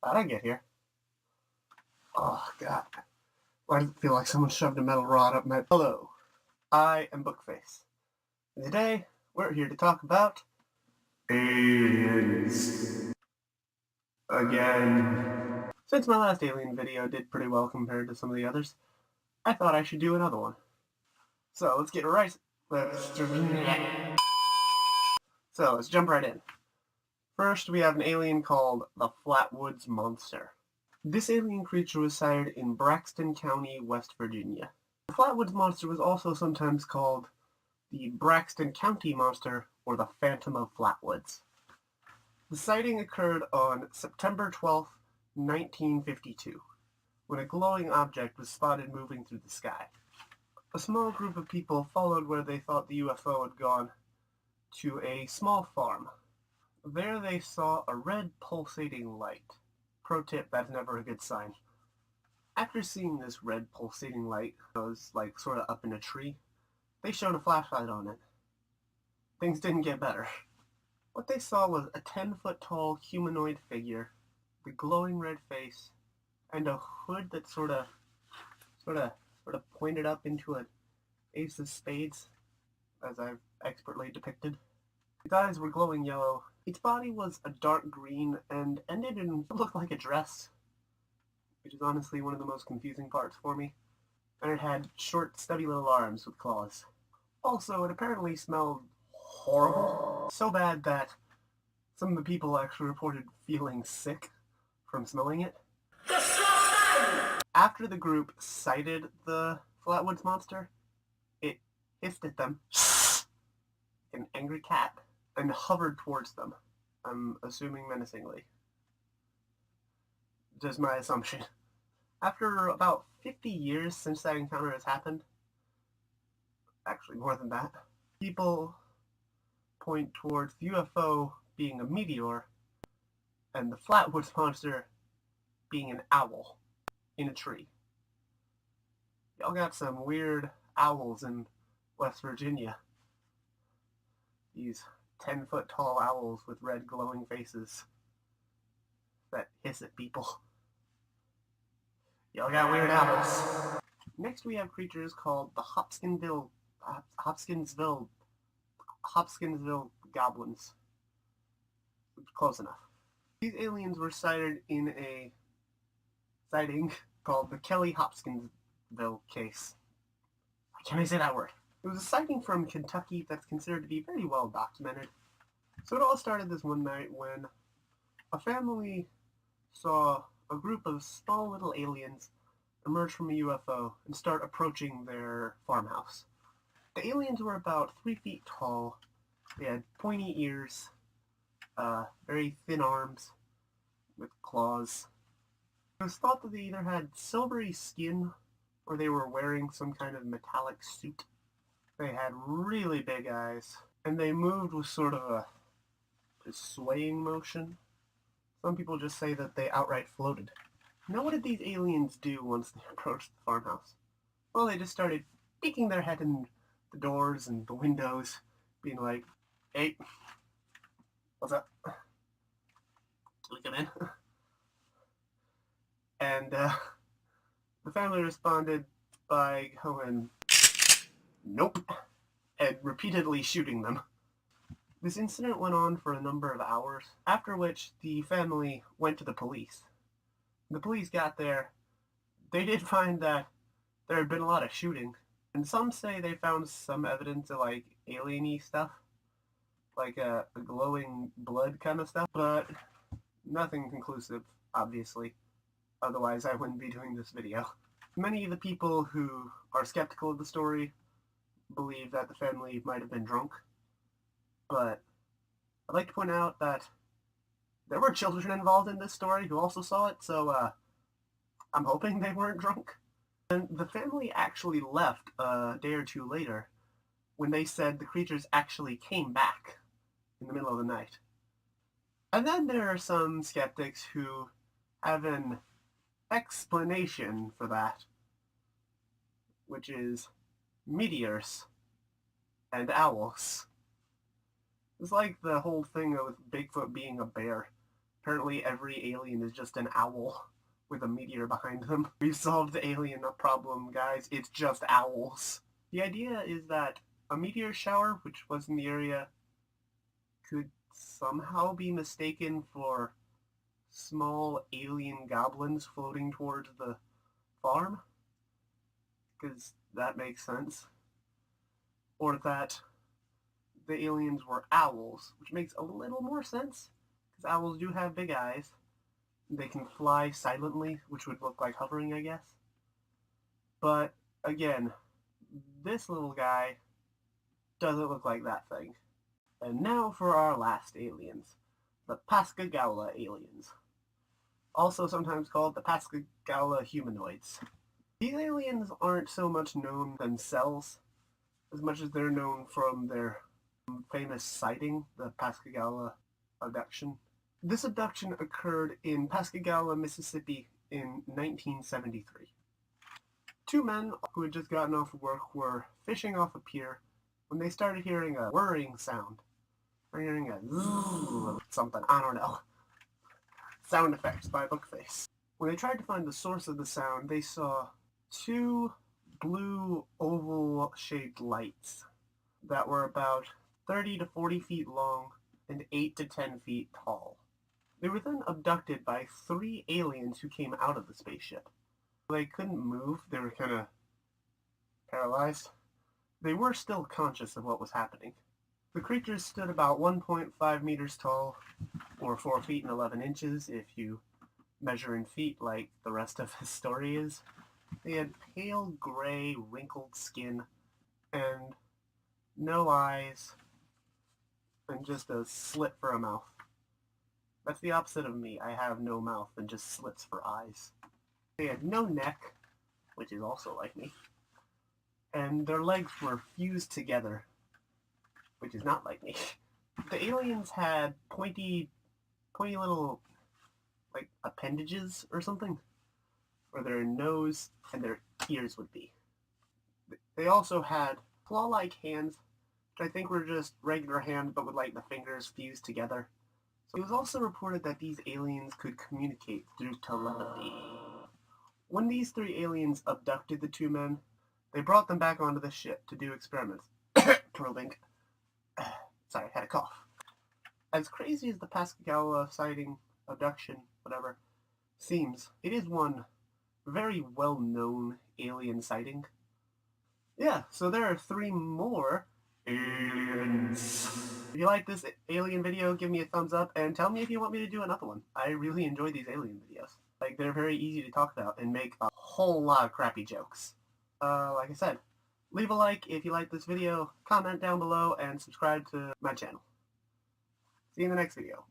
How'd I get here? Oh, God. Why does it feel like someone shoved a metal rod up my... Hello, I am Bookface. And today, we're here to talk about... aliens. Again. Since my last alien video did pretty well compared to some of the others, I thought I should do another one. So, let's get right... Let's jump right in. First, we have an alien called the Flatwoods Monster. This alien creature was sighted in Braxton County, West Virginia. The Flatwoods Monster was also sometimes called the Braxton County Monster or the Phantom of Flatwoods. The sighting occurred on September 12, 1952, when a glowing object was spotted moving through the sky. A small group of people followed where they thought the UFO had gone to a small farm. There they saw a red pulsating light. Pro tip, that's never a good sign. After seeing this red pulsating light, it was like sort of up in a tree, they shone a flashlight on it. Things didn't get better. What they saw was a 10-foot tall humanoid figure, the glowing red face, and a hood that sort of pointed up into an ace of spades, as I've expertly depicted. Its eyes were glowing yellow. Its body was a dark green and ended in what looked like a dress, which is honestly one of the most confusing parts for me. And it had short, stubby little arms with claws. Also, it apparently smelled horrible. So bad that some of the people actually reported feeling sick from smelling it. After the group sighted the Flatwoods Monster, it hissed at them, like an angry cat, and hovered towards them. I'm assuming menacingly. Just my assumption. After about 50 years since that encounter has happened, actually more than that, people point towards the UFO being a meteor and the Flatwoods Monster being an owl in a tree. Y'all got some weird owls in West Virginia. These 10-foot tall owls with red glowing faces that hiss at people. Y'all got weird owls. Next we have creatures called the Hopkinsville Goblins. Close enough. These aliens were sighted in a sighting called the Kelly Hopkinsville case. Can I say that word? It was a sighting from Kentucky that's considered to be very well documented. So it all started this one night when a family saw a group of small little aliens emerge from a UFO and start approaching their farmhouse. The aliens were about 3 feet tall. They had pointy ears, very thin arms with claws. It was thought that they either had silvery skin or they were wearing some kind of metallic suit. They had really big eyes, and they moved with sort of a swaying motion. Some people just say that they outright floated. Now, what did these aliens do once they approached the farmhouse? Well, they just started peeking their head in the doors and the windows, being like, "Hey, what's up? Can we come in?" And the family responded by going, "Nope," and repeatedly shooting them. This incident went on for a number of hours, after which the family went to the police. The police got there. They did find that there had been a lot of shooting, and some say they found some evidence of like alien-y stuff, like a glowing blood kind of stuff, but nothing conclusive, obviously. Otherwise, I wouldn't be doing this video. Many of the people who are skeptical of the story believe that the family might have been drunk, but I'd like to point out that there were children involved in this story who also saw it, so I'm hoping they weren't drunk. And the family actually left a day or two later when they said the creatures actually came back in the middle of the night. And then there are some skeptics who have an explanation for that, which is meteors and owls. It's like the whole thing with Bigfoot being a bear. Apparently every alien is just an owl with a meteor behind them. We've solved the alien problem, guys. It's just owls. The idea is that a meteor shower, which was in the area, could somehow be mistaken for small alien goblins floating towards the farm, because that makes sense. Or that the aliens were owls, which makes a little more sense, because owls do have big eyes. They can fly silently, which would look like hovering, I guess. But, again, this little guy doesn't look like that thing. And now for our last aliens, the Pascagoula Aliens. Also sometimes called the Pascagoula Humanoids. These aliens aren't so much known themselves, as much as they're known from their famous sighting, the Pascagoula abduction. This abduction occurred in Pascagoula, Mississippi in 1973. Two men who had just gotten off of work were fishing off a pier when they started hearing a whirring sound. Or hearing a zzz, something, I don't know. Sound effects by Bookface. When they tried to find the source of the sound, they saw two blue oval-shaped lights that were about 30 to 40 feet long and 8 to 10 feet tall. They were then abducted by 3 aliens who came out of the spaceship. They couldn't move, they were kind of paralyzed. They were still conscious of what was happening. The creatures stood about 1.5 meters tall, or 4 feet and 11 inches if you measure in feet like the rest of his story is. They had pale gray, wrinkled skin, and no eyes, and just a slit for a mouth. That's the opposite of me. I have no mouth and just slits for eyes. They had no neck, which is also like me, and their legs were fused together, which is not like me. The aliens had pointy little, like, appendages or something, where their nose and their ears would be. They also had claw-like hands, which I think were just regular hands, but with, like, the fingers fused together. So it was also reported that these aliens could communicate through telepathy. When these 3 aliens abducted the 2 men, they brought them back onto the ship to do experiments. Probing. Sorry, I had a cough. As crazy as the Pascagoula sighting, abduction, whatever, seems, it is one very well-known alien sighting. Yeah, so there are 3 more aliens. If you like this alien video, give me a thumbs up and tell me if you want me to do another one. I really enjoy these alien videos. Like, they're very easy to talk about and make a whole lot of crappy jokes. Like I said, leave a like if you like this video, comment down below, and subscribe to my channel. See you in the next video.